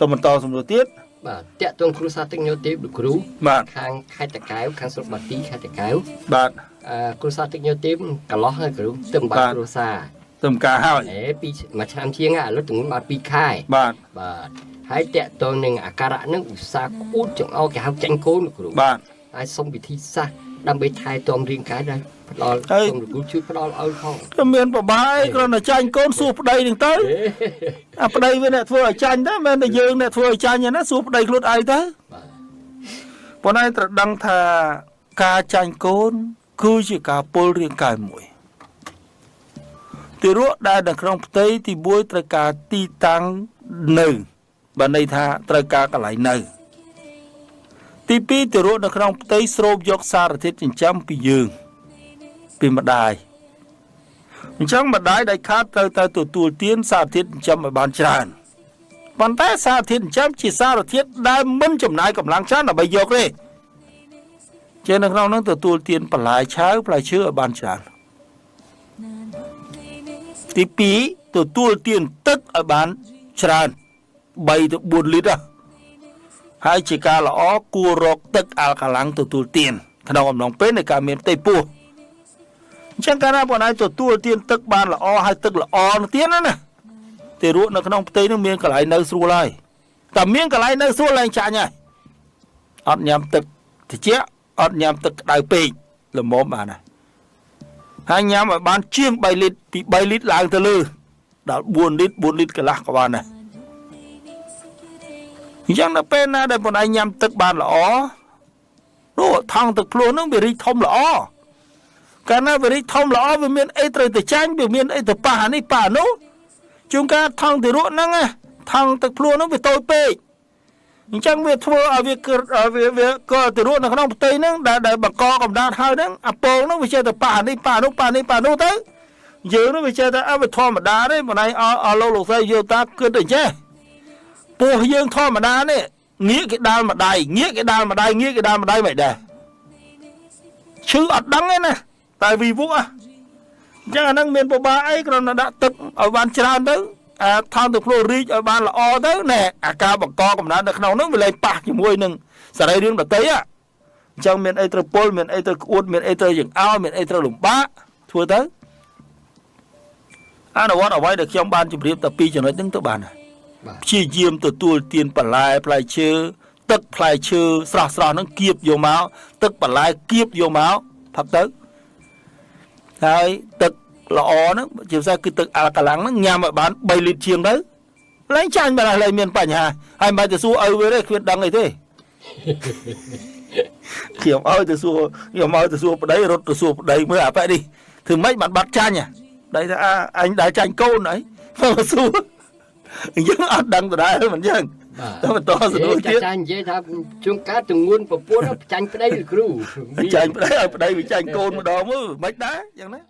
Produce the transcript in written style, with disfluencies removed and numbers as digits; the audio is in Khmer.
សូមបន្តសំណួរទៀត បាទតាក់ទងគ្រូសាស្ត្រទឹកញោទេពលោកគ្រូ បាទ ខាងខេត្តតាកែវខាងស្រុកបាទីខេត្តតាកែវ បាទ គ្រូសាស្ត្រទឹកញោទេពកន្លោះហើយគ្រូទៅបាត់គ្រូសា ទៅការហើយ ពីមួយឆ្នាំជាងឥឡូវទម្ងន់បាន2ខែ បាទ បាទហើយតាក់ទងនឹងអាការៈនឹងឧស្សាហ៍គូតចង្អោគេហៅចាញ់កូនលោកគ្រូ បាទ ហើយសុំវិធីសាស្ត្រដើម្បីថែទាំរាងកាយដែរផ្ដល់សូមលោកគ្រូជួយផ្ដល់ឲ្យផង ក៏មានបបាយគ្រាន់តែចាញ់កូនសួរប្តីនឹងទៅអាប្តីវាអ្នកធ្វើឲ្យចាញ់ទៅមិនតែយើងអ្នកធ្វើឲ្យចាញ់ណាសួរប្តីខ្លួនឯងទៅ បាទ ប៉ុន្តែត្រូវដឹងថាការចាញ់កូនគឺជាការពុលរាងកាយមួយទារកដែលនៅក្នុងផ្ទៃទី1ត្រូវការទីតាំងនៅបានន័យថាត្រូវការកន្លែងនៅទី2ទារកនៅក្នុងផ្ទៃស្រូបយកសារធាតុចិញ្ចឹមពីយើងពីម្ដាយអញ្ចឹងម្ដាយដែលខាតត្រូវទៅទទួលទានសារធាតុចិញ្ចឹមឲ្យបានច្រើនប៉ុន្តែសារធាតុចិញ្ចឹមជាសារធាតុដែលមិនចំណាយកម្លាំងច្រើនដើម្បីយកទេជានៅក្នុងនោះទទួលទានបន្លែឆៅផ្លែឈើឲ្យបានច្រើនទី2ទទួលទានទឹកឲ្យបានច្រើន3ទៅ4លីត្រហើយជាការល្អគួររកទឹកអាល់កាឡាំងទទួលទានក្នុងអំឡុងពេលនៃការមានផ្ទៃពោះអញ្ចឹងកាលណាបងឯងទទួលទានទឹកបានល្អហើយទឹកល្អនោះទៀតណាទីរក់នៅក្នុងផ្ទៃនោះមានកន្លែងនៅស្រួលហើយតែមានកន្លែងនៅស្រួលឡើងចាញ់ហើយអត់ញ៉ាំទឹកត្រជាក់អត់ញ៉ាំទឹកក្តៅពេកល្មមបានណាហើយញ៉ាំឲ្យបានជាង3លីត្រពី3លីត្រឡើងទៅលើដល់4លីត្រ4លីត្រកន្លះក៏បានដែរអញ្ចឹងដល់ពេលណាដែលបងឯងញ៉ាំទឹកបានល្អនោះថង់ទឹកភ្លោះនោះវារីកធំល្អកាលណាវារីកធំល្អវាមានអីត្រូវទៅចាញ់វាមានអីទៅប៉ះអានេះប៉ះអានោះជួនកាលថង់ទារកហ្នឹងថង់ទឹកភ្លោះនោះវាតូចពេកអញ្ចឹងវាធ្វើឲ្យវាក៏ទារកនៅក្នុងផ្ទៃហ្នឹងដែលបង្កកំដៅហើយហ្នឹងអាពងហ្នឹងវាចេះតែប៉ះអានេះប៉ះនោះប៉ះនេះប៉ះនោះទៅយើងនោះវាចេះតែវាធម្មតាទេបងឯងអលោកស្រីយកតាគិតទៅចេះពោះយើងធម្មតានេះងាកគេដាល់ម្ដាយងាកគេដាល់ម្ដាយងាកគេដាល់ម្ដាយមិនដែរឈឺអត់ដឹងទេណាតែវិវុអញ្ចឹងអាហ្នឹងមានបបាអីគ្រាន់តែដាក់ទឹកឲ្យបានច្រើនទៅអាថង់ទឹកភ្លោះរីកឲ្យបានល្អទៅណែអាការបង្កកំណើតនៅក្នុងហ្នឹងវាលែងប៉ះជាមួយនឹងសរីរាង្គដតីអញ្ចឹងមានអីត្រូវពុលមានអីត្រូវក្អួតមានអីត្រូវយើងឲ្យមានអីត្រូវលំបាកធ្វើទៅអនុវត្តអ្វីដែលខ្ញុំបានជម្រាបតែ2ចំណុចហ្នឹងទៅបានព្យាយាមទទួលទានបន្លែផ្លែឈើទឹកផ្លែឈើស្រស់ៗហ្នឹងគៀបយកមកទឹកបន្លែគៀបយកមកផឹកទៅហើយទឹកល្អហ្នឹងជាពិសេសគឺទឹកអាល់កាឡាំងហ្នឹងញ៉ាំឲ្យបាន3លីត្រជាងទៅលែងចាញ់បានលែងមានបញ្ហាហើយមិនបាច់ទៅសួរឪវាទេគ្មានដឹងអីទេខ្ញុំឲ្យទៅសួរប្តីរត់ទៅសួរប្តីមើលអាប៉ែនេះធ្វើម៉េចបានបាត់ចាញ់ដៃថាអញដែលចាញ់កូនអីមកសួរអញ្ចឹងអត់ដឹងដដែលមិនអញ្ចឹងតែបន្តសនួរទៀតចាញ់និយាយថាជួនកាលទងួនប្រពន្ធចាញ់ប្តីគ្រូចាញ់ប្តីឲ្យប្តីវាចាញ់កូនម្ដងមើលមិនដែរអញ្ចឹងណា